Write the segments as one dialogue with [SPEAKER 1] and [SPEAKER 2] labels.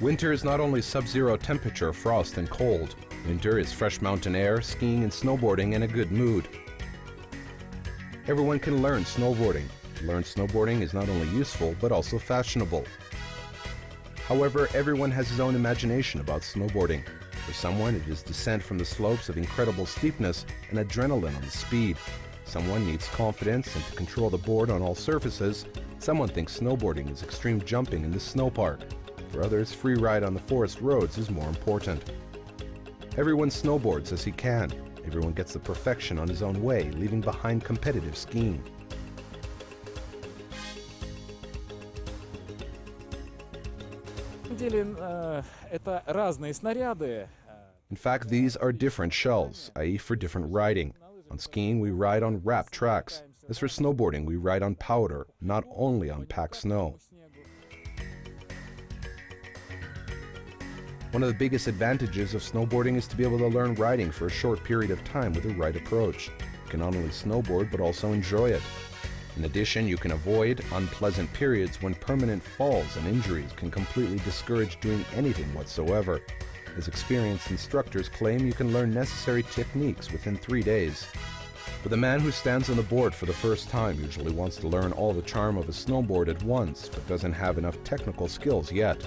[SPEAKER 1] Winter is not only sub-zero temperature, frost, and cold. Winter is fresh mountain air, skiing and snowboarding, and a good mood. Everyone can learn snowboarding. To learn snowboarding is not only useful, but also fashionable. However, everyone has his own imagination about snowboarding. For someone, it is descent from the slopes of incredible steepness and adrenaline on the speed. Someone needs confidence and to control the board on all surfaces. Someone thinks snowboarding is extreme jumping in the snow park. For others, free ride on the forest roads is more important. Everyone snowboards as he can. Everyone gets the perfection on his own way, leaving behind competitive skiing. In fact, these are different shells, i.e. for different riding. On skiing, we ride on wrapped tracks. As for snowboarding, we ride on powder, not only on packed snow. One of the biggest advantages of snowboarding is to be able to learn riding for a short period of time with the right approach. You can not only snowboard, but also enjoy it. In addition, you can avoid unpleasant periods when permanent falls and injuries can completely discourage doing anything whatsoever. As experienced instructors claim, you can learn necessary techniques within 3 days. But the man who stands on the board for the first time usually wants to learn all the charm of a snowboard at once, but doesn't have enough technical skills yet.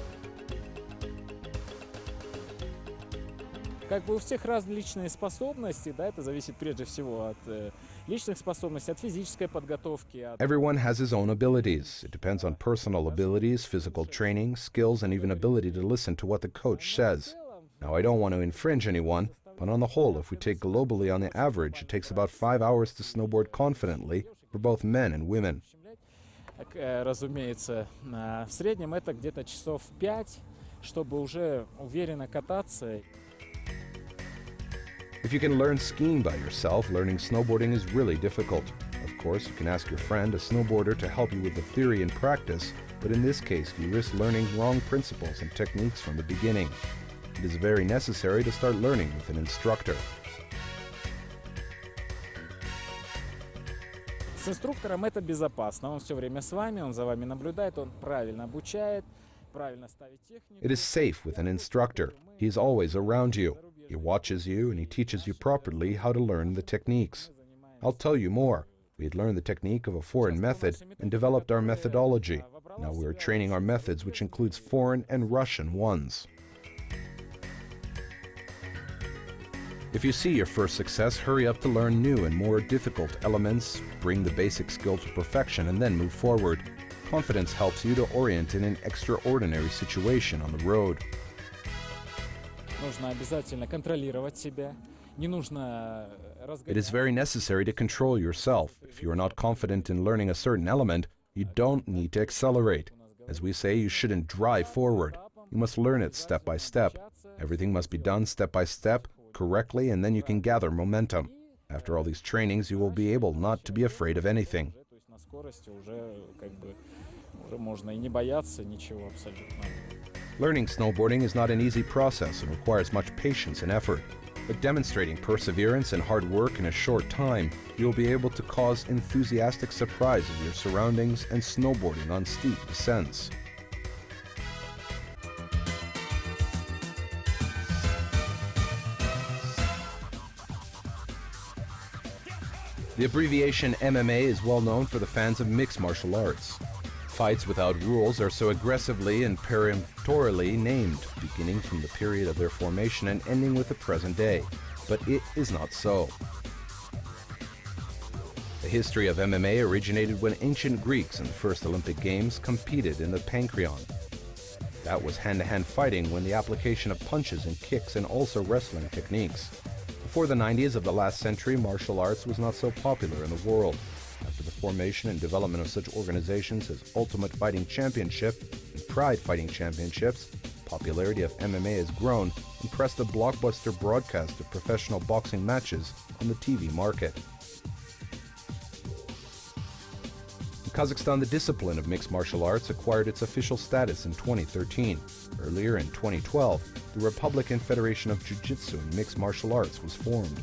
[SPEAKER 2] Как бы у всех различные способности, да, это зависит прежде всего от личных способностей, от физической подготовки.
[SPEAKER 1] Everyone has his own abilities. It depends on personal abilities, physical training, skills, and even ability to listen to what the coach says. Now, I don't want to infringe anyone, but on the whole, if we take globally on the average, it takes about 5 hours to snowboard confidently for both men and women.
[SPEAKER 2] Разумеется, в среднем это где-то часов 5, чтобы уже уверенно кататься.
[SPEAKER 1] If you can learn skiing by yourself, learning snowboarding is really difficult. Of course, you can ask your friend, a snowboarder, to help you with the theory and practice, but in this case, you risk learning wrong principles and techniques from the beginning. It is very necessary to start learning with an instructor.
[SPEAKER 2] С инструктором это безопасно. Он все время с вами, он за вами наблюдает, он правильно обучает, правильно ставит технику.
[SPEAKER 1] It is safe with an instructor. He is always around you. He watches you and he teaches you properly how to learn the techniques. I'll tell you more. We had learned the technique of a foreign method and developed our methodology. Now we are training our methods, which includes foreign and Russian ones. If you see your first success, hurry up to learn new and more difficult elements, bring the basic skill to perfection, and then move forward. Confidence helps you to orient in an extraordinary situation on the road.
[SPEAKER 2] Нужно обязательно контролировать себя. Не нужно
[SPEAKER 1] It is very necessary to control yourself. If you are not confident in learning a certain element, you don't need to accelerate. As we say, you shouldn't drive forward. You must learn it step by step. Everything must be done step by step, correctly, and then you can gather momentum. After all these trainings, you will be able not to be afraid of anything.
[SPEAKER 2] На скорости уже можно и не бояться ничего абсолютно.
[SPEAKER 1] Learning snowboarding is not an easy process and requires much patience and effort. But demonstrating perseverance and hard work in a short time, you will be able to cause enthusiastic surprise of your surroundings and snowboarding on steep descents. The abbreviation MMA is well known for the fans of mixed martial arts. Fights without rules are so aggressively and peremptorily named, beginning from the period of their formation and ending with the present day. But it is not so. The history of MMA originated when ancient Greeks in the first Olympic Games competed in the Pankration. That was hand-to-hand fighting when the application of punches and kicks and also wrestling techniques. Before the 90s of the last century, martial arts was not so popular in the world. After the formation and development of such organizations as Ultimate Fighting Championship and Pride Fighting Championships, popularity of MMA has grown and pressed a blockbuster broadcast of professional boxing matches on the TV market. In Kazakhstan, the discipline of mixed martial arts acquired its official status in 2013. Earlier in 2012, the Republican Federation of Jiu-Jitsu and Mixed Martial Arts was formed.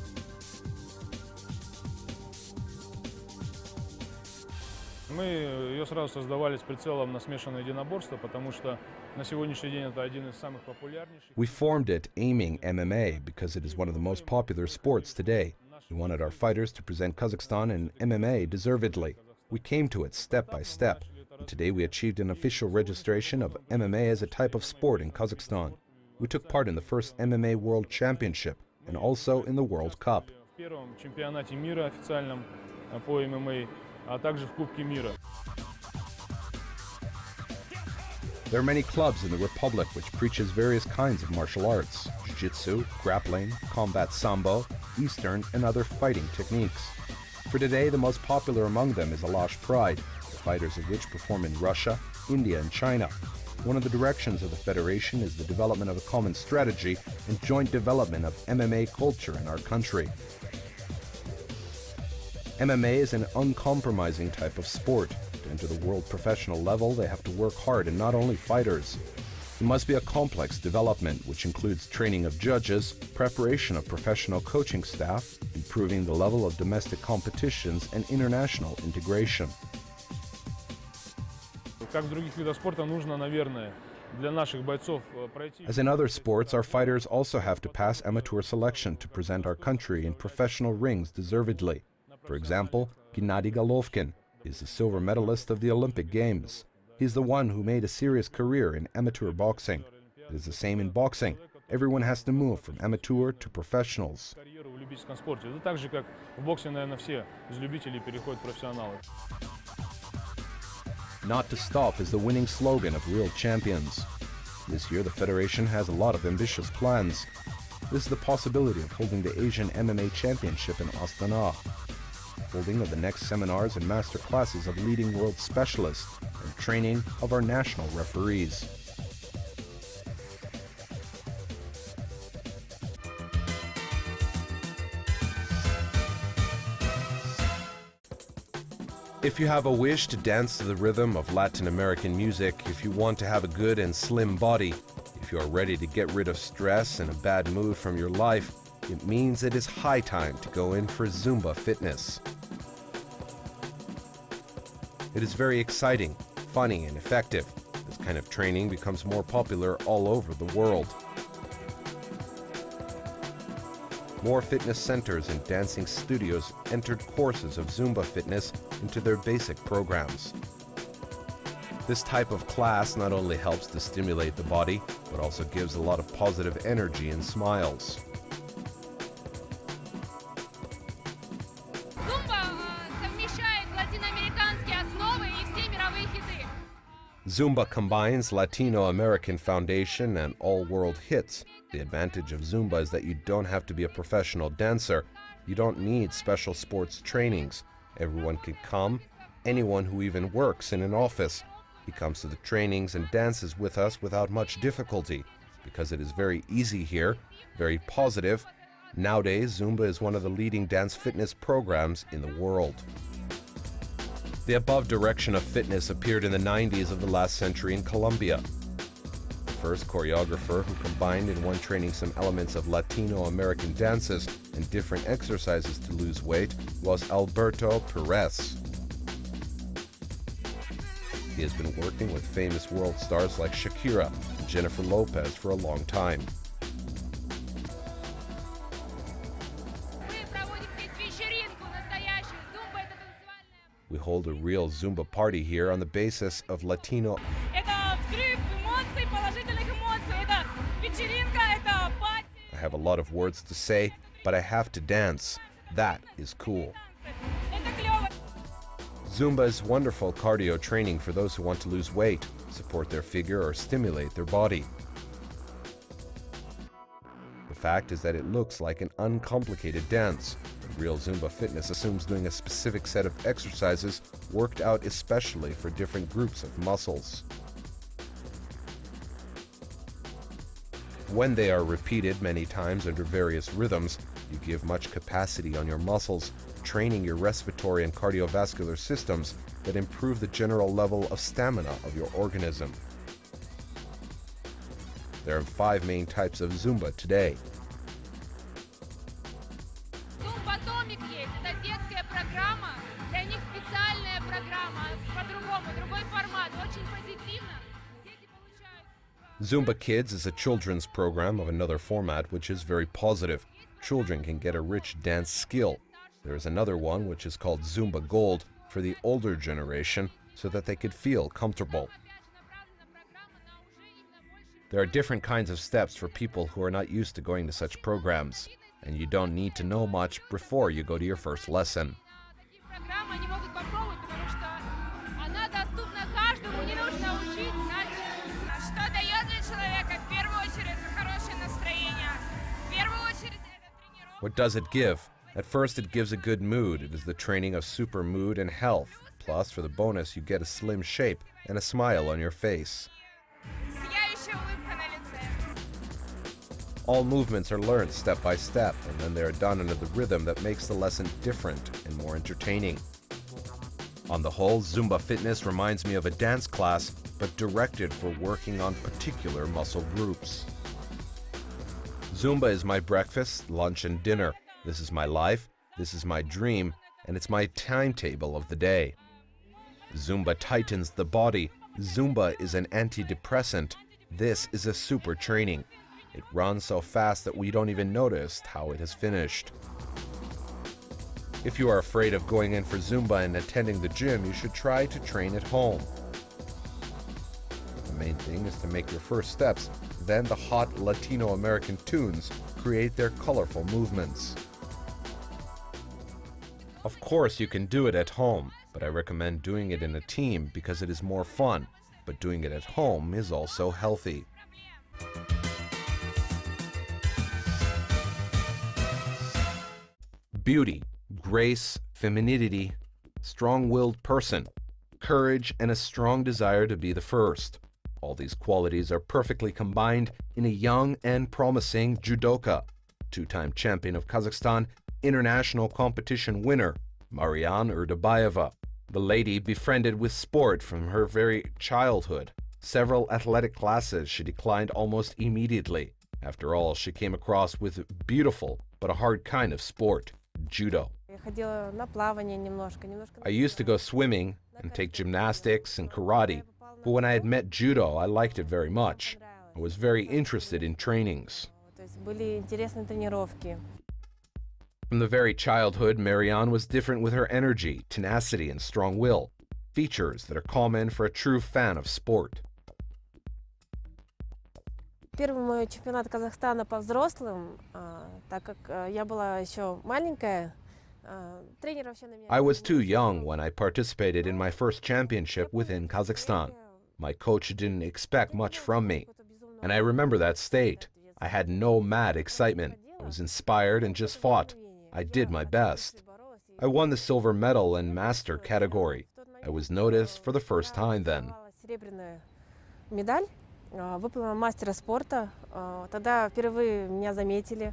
[SPEAKER 3] Мы ее сразу создавали с прицелом на смешанное единоборство, потому что на сегодняшний день это один из самых популярнейших.
[SPEAKER 1] We formed it aiming MMA because it is one of the most popular sports today. We wanted our fighters to present Kazakhstan in MMA deservedly. We came to it step by step, and today we achieved an official registration of MMA as a type of sport in Kazakhstan. We took part in the first MMA World Championship and also in the World Cup.
[SPEAKER 3] В первом чемпионате мира официальном по ММА, а также в Кубке мира.
[SPEAKER 1] There are many clubs in the Republic which preaches various kinds of martial arts: jiu-jitsu, grappling, combat sambo, Eastern and other fighting techniques. For today, the most popular among them is Alash Pride, the fighters of which perform in Russia, India and China. One of the directions of the Federation is the development of a common strategy and joint development of MMA culture in our country. MMA is an uncompromising type of sport. To enter the world professional level, they have to work hard, and not only fighters. It must be a complex development which includes training of judges, preparation of professional coaching staff, improving the level of domestic competitions and international integration.
[SPEAKER 3] Как в других видах спорта, нужно, наверное, для наших бойцов пройти.
[SPEAKER 1] As in other sports, our fighters also have to pass amateur selection to present our country in professional rings deservedly. For example, Gennady Golovkin is the silver medalist of the Olympic Games. He's the one who made a serious career in amateur boxing. It is the same in boxing. Everyone has to move from amateur to professionals.
[SPEAKER 3] Карьеру в любительском спорте. Это так же, как в боксе, наверное, все из любителей переходят в профессионалы.
[SPEAKER 1] Not to stop is the winning slogan of real champions. This year, the Federation has a lot of ambitious plans. This is the possibility of holding the Asian MMA Championship in Astana, holding of the next seminars and master classes of leading world specialists, and training of our national referees. If you have a wish to dance to the rhythm of Latin American music, if you want to have a good and slim body, if you are ready to get rid of stress and a bad mood from your life, it means it is high time to go in for Zumba-fitness. It is very exciting, funny, and effective. This kind of training becomes more popular all over the world. More fitness centers and dancing studios entered courses of Zumba fitness into their basic programs. This type of class not only helps to stimulate the body, but also gives a lot of positive energy and smiles. Zumba combines Latino American foundation and all-world hits. The advantage of Zumba is that you don't have to be a professional dancer. You don't need special sports trainings. Everyone can come, anyone who even works in an office. He comes to the trainings and dances with us without much difficulty, because it is very easy here, very positive. Nowadays, Zumba is one of the leading dance fitness programs in the world. The above direction of fitness appeared in the 90s of the last century in Colombia. The first choreographer who combined in one training some elements of Latino American dances and different exercises to lose weight was Alberto Perez. He has been working with famous world stars like Shakira and Jennifer Lopez for a long time. We hold a real Zumba party here on the basis of Latino. I have a lot of words to say, but I have to dance. That is cool. Zumba is wonderful cardio training for those who want to lose weight, support their figure, or stimulate their body. The fact is that it looks like an uncomplicated dance. Real Zumba fitness assumes doing a specific set of exercises worked out especially for different groups of muscles. When they are repeated many times under various rhythms, you give much capacity on your muscles, training your respiratory and cardiovascular systems that improve the general level of stamina of your organism. There are 5 main types of Zumba today. Zumba Kids is a children's program of another format which is very positive. Children can get a rich dance skill. There is another one which is called Zumba Gold for the older generation so that they could feel comfortable. There are different kinds of steps for people who are not used to going to such programs, and you don't need to know much before you go to your first lesson. What does it give? At first it gives a good mood. It is the training of super mood and health. Plus, for the bonus, you get a slim shape and a smile on your face. All movements are learned step by step, and then they are done under the rhythm that makes the lesson different and more entertaining. On the whole, Zumba fitness reminds me of a dance class, but directed for working on particular muscle groups. Zumba is my breakfast, lunch, and dinner. This is my life, this is my dream, and it's my timetable of the day. Zumba tightens the body. Zumba is an antidepressant. This is a super training. It runs so fast that we don't even notice how it has finished. If you are afraid of going in for Zumba and attending the gym, you should try to train at home. The main thing is to make your first steps. Then the hot Latino American tunes create their colorful movements. Of course, you can do it at home, but I recommend doing it in a team because it is more fun. But doing it at home is also healthy. Beauty, grace, femininity, strong-willed person, courage, and a strong desire to be the first. All these qualities are perfectly combined in a young and promising judoka, two-time champion of Kazakhstan, international competition winner, Marian Urdabaeva. The lady befriended with sport from her very childhood. Several athletic classes she declined almost immediately. After all, she came across with beautiful but a hard kind of sport, judo. I used to go swimming and take gymnastics and karate, but when I had met judo, I liked it very much. I was very interested in trainings. From the very childhood, Marian was different with her energy, tenacity, and strong will, features that are common for a true fan of sport.
[SPEAKER 4] Первый мой чемпионат Казахстана по взрослым, так как я была еще маленькая, тренер вообще на меня...
[SPEAKER 1] I was too young when I participated in my first championship within Kazakhstan. My coach didn't expect much from me, and I remember that state. I had no mad excitement. I was inspired and just fought. I did my best. I won the silver medal in master category. I was noticed for the first time then.
[SPEAKER 4] Медаль, выполнила мастера спорта, тогда впервые меня заметили.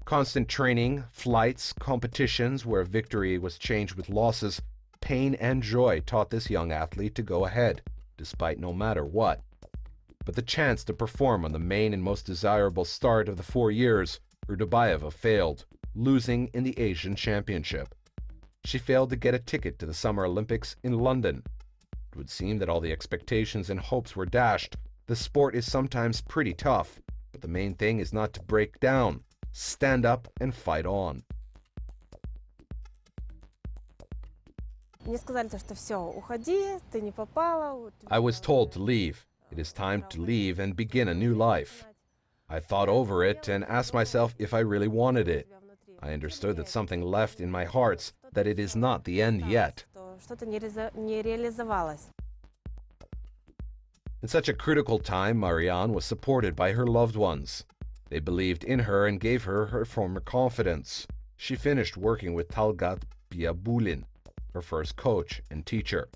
[SPEAKER 1] Constant training, flights, competitions where victory was changed with losses, pain and joy taught this young athlete to go ahead, despite no matter what. But the chance to perform on the main and most desirable start of the 4 years, Urdabaeva failed, losing in the Asian Championship. She failed to get a ticket to the Summer Olympics in London. It would seem that all the expectations and hopes were dashed. The sport is sometimes pretty tough, but the main thing is not to break down. Stand up and fight on.
[SPEAKER 4] Мне сказали, что все, уходи, ты не попала.
[SPEAKER 1] I was told to leave. It is time to leave and begin a new life. I thought over it and asked myself if I really wanted it. I understood that something left in my hearts, that it is not the end yet. In such a critical time, Marian was supported by her loved ones. They believed in her and gave her her former confidence. She finished working with Talgat Biabulin, her first coach and teacher.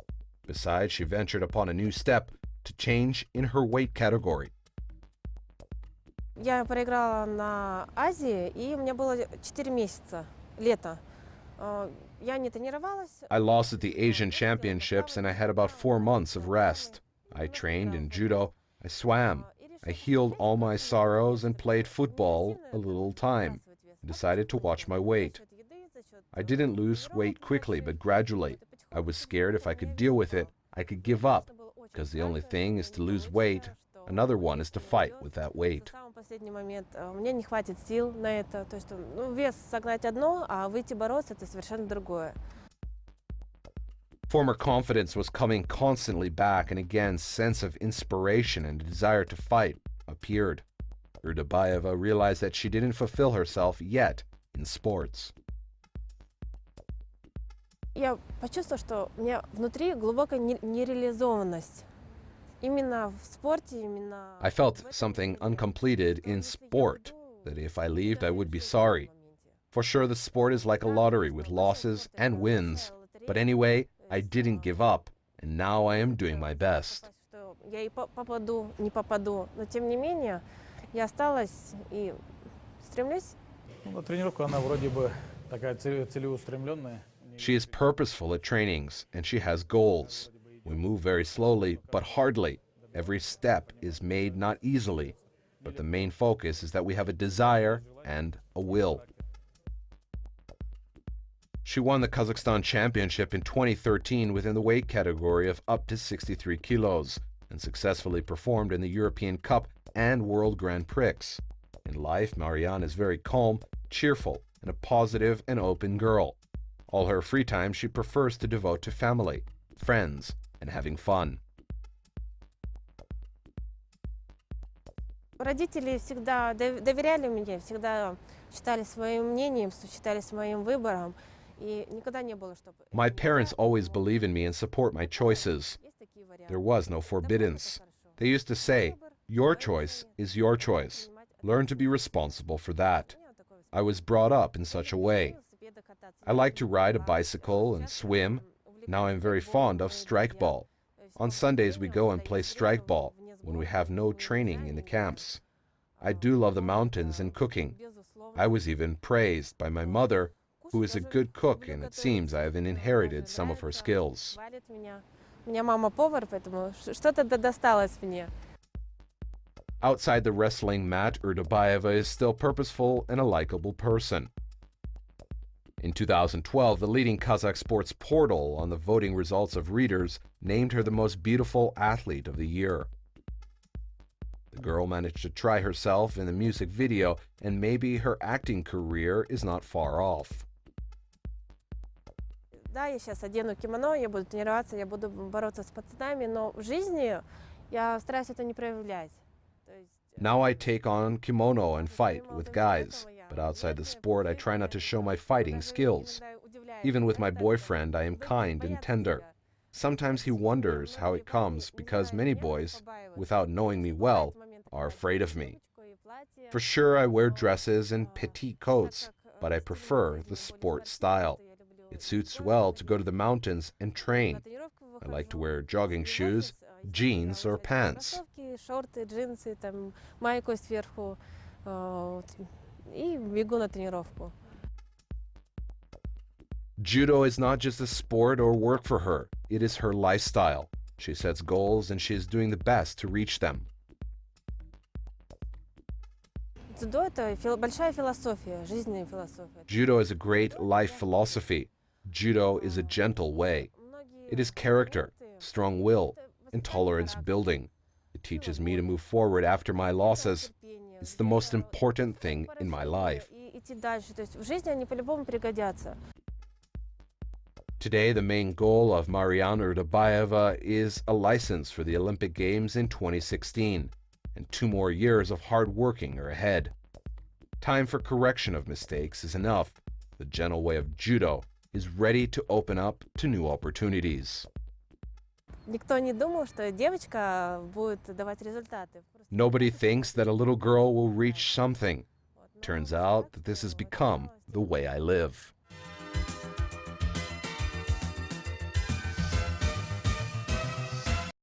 [SPEAKER 1] Besides, she ventured upon a new step to change in her weight category.
[SPEAKER 4] Я проиграла на Азии, и у меня было 4 месяца, лето. Я не тренировалась.
[SPEAKER 1] I lost at the Asian Championships and I had about 4 months of rest. I trained in judo, I swam, I healed all my sorrows and played football a little time. I decided to watch my weight. I didn't lose weight quickly, but gradually. I was scared if I could deal with it, I could give up, because the only thing is to lose weight Another one is to fight with that weight.
[SPEAKER 4] В самый последний момент мне не хватит сил на это. То есть, ну, вес согнать одно, а выйти бороться это совершенно другое.
[SPEAKER 1] Former confidence was coming constantly back, and again, sense of inspiration and desire to fight appeared. Urdabaeva realized that she didn't fulfill herself yet in sports.
[SPEAKER 4] Я почувствовала, что у меня внутри глубокая нереализованность. Именно в спорте, именно...
[SPEAKER 1] I felt something uncompleted in sport, that if I left, I would be sorry. For sure, the sport is like a lottery with losses and wins. But anyway, I didn't give up, and now I am doing my best.
[SPEAKER 4] Я и попаду, не попаду, но тем не менее я осталась и стремлюсь.
[SPEAKER 2] Ну, тренировка, она вроде бы такая целеустремленная.
[SPEAKER 1] She is purposeful at trainings, and she has goals. We move very slowly, but hardly. Every step is made not easily, but the main focus is that we have a desire and a will. She won the Kazakhstan Championship in 2013 within the weight category of up to 63 kilos and successfully performed in the European Cup and World Grand Prix. In life, Marian is very calm, cheerful, and a positive and open girl. All her free time she prefers to devote to family, friends, and having fun.
[SPEAKER 4] Родители всегда доверяли мне, всегда считали своим мнением, считали своим выбором. И никогда не было, чтобы...
[SPEAKER 1] My parents always believe in me and support my choices. There was no forbiddance. They used to say, "Your choice is your choice. Learn to be responsible for that." I was brought up in such a way. I like to ride a bicycle and swim. Now I'm very fond of strike ball. On Sundays we go and play strike ball when we have no training in the camps. I do love the mountains and cooking. I was even praised by my mother, who is a good cook, and it seems I have inherited some of her skills.
[SPEAKER 4] У меня мама повар, поэтому что-то досталось мне.
[SPEAKER 1] Outside the wrestling mat, Urdabaeva is still purposeful and a likable person. In 2012, the leading Kazakh sports portal on the voting results of readers named her the most beautiful athlete of the year. The girl managed to try herself in the music video, and maybe her acting career is not far off.
[SPEAKER 4] Да, я сейчас одену кимоно, я буду тренироваться, я буду бороться с пацанами, но в жизни я стараюсь это не проявлять.
[SPEAKER 1] Now I take on kimono and fight with guys, but outside the sport I try not to show my fighting skills. Even with my boyfriend I am kind and tender. Sometimes he wonders how it comes because many boys, without knowing me well, are afraid of me. For sure I wear dresses and petite coats, but I prefer the sport style. It suits well to go to the mountains and train. I like to wear jogging shoes, jeans or pants.
[SPEAKER 4] Шорты, джинсы, там майку сверху и бегу на тренировку.
[SPEAKER 1] Judo is not just a sport or work for her, it is her lifestyle. She sets goals and she is doing the best to reach them.
[SPEAKER 4] Дзюдо – это большая философия, жизненная философия.
[SPEAKER 1] Judo is a great life philosophy. Judo is a gentle way. It is character, strong will, and tolerance building. It teaches me to move forward after my losses. It's the most important thing in my life.
[SPEAKER 4] Идти дальше, то есть в жизни они по-любому пригодятся.
[SPEAKER 1] Today, the main goal of Marian Urdabaeva is a license for the Olympic Games in 2016, and 2 more years of hard working are ahead. Time for correction of mistakes is enough. The gentle way of judo is ready to open up to new opportunities.
[SPEAKER 4] Никто не думал, что девочка будет давать результаты.
[SPEAKER 1] Nobody thinks that a little girl will reach something. Turns out that this has become the way I live.